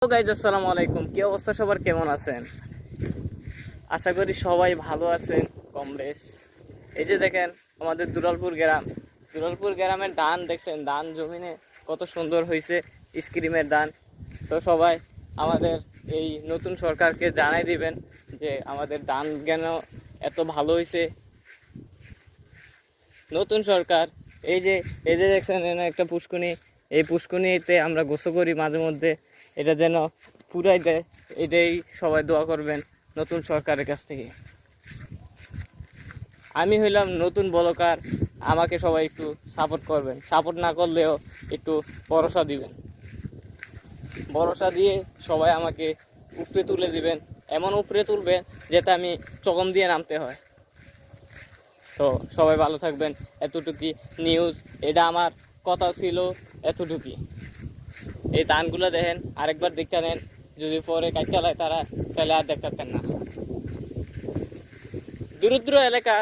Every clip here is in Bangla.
তো গাইজ আসসালামু আলাইকুম, কি অবস্থা সবার, কেমন আছেন? আশা করি সবাই ভালো আছেন কম বেশ। এই যে দেখেন আমাদের দুলালপুর গ্রামের ধান দেখছেন, ধান জমিনে কত সুন্দর হয়েছে, স্ক্রিমের ধান। তো সবাই আমাদের এই নতুন সরকারকে জানাই দিবেন যে আমাদের ধান কেন এত ভালো হয়েছে। নতুন সরকার এই যে দেখছেন এখানে একটা পুষ্করণী, এই পুষ্করণীতে আমরা গোসল করি মাঝে মধ্যে, এটা যেন পুরাই দেয়, এটাই সবাই দোয়া করবেন নতুন সরকারের কাছ থেকে। আমি হইলাম নতুন বলকার, আমাকে সবাই একটু সাপোর্ট করবেন, সাপোর্ট না করলেও একটু ভরসা দিবেন, ভরসা দিয়ে সবাই আমাকে উপরে তুলে দিবেন, এমন উপরে তুলবেন যাতে আমি চকম দিয়ে নামতে হয়। তো সবাই ভালো থাকবেন, এতটুকুই নিউজ, এটা আমার কথা ছিল, এতটুকুই। এই ধানগুলো দেখেন, আরেকবার দেখতে নেন, যদি পরে কাজ চালায় তারা, তাহলে আর দেখতে না। দূরদ্র এলাকা,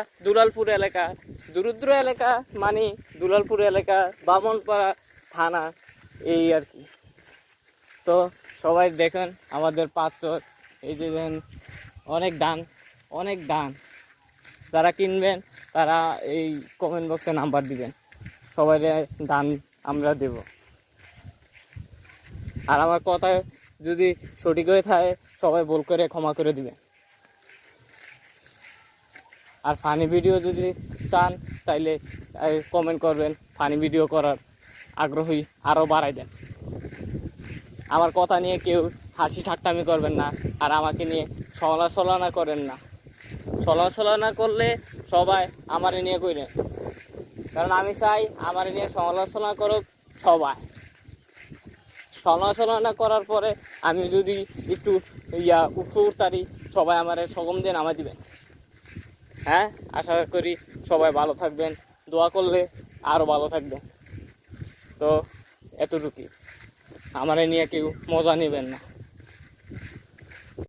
দূরদ্র এলাকা মানে দুলালপুর এলাকা, বামনপাড়া থানা, এই আর কি। তো সবাই দেখেন আমাদের পাত্র, এই যে দেখেন অনেক ধান, যারা কিনবেন তারা এই কমেন্ট বক্সে নাম্বার দিবেন, সবাই ধান আমরা দেব। আর আমার কথা যদি সঠিক হয়ে থাকে সবাই ভুল করে ক্ষমা করে দিবেন। আর ফানি ভিডিও যদি চান তাইলে কমেন্ট করবেন, ফানি ভিডিও করার আগ্রহী আরও বাড়াই দেন। আমার কথা নিয়ে কেউ হাসি ঠাট্টামি করবেন না, আর আমাকে নিয়ে সমালোচনা করেন না। সমালোচনা করলে সবাই আমারে নিয়ে কইরেন, কারণ আমি চাই আমার নিয়ে সমালোচনা করুক সবাই। সমালোচনা করার পরে আমি যদি একটু উঠতারি, সবাই আমার সকম দিয়ে নামাই দিবেন। হ্যাঁ, আশা করি সবাই ভালো থাকবেন, দোয়া করলে আরও ভালো থাকবেন। তো এতটুকুই, আমার নিয়ে কেউ মজা নেবেন না।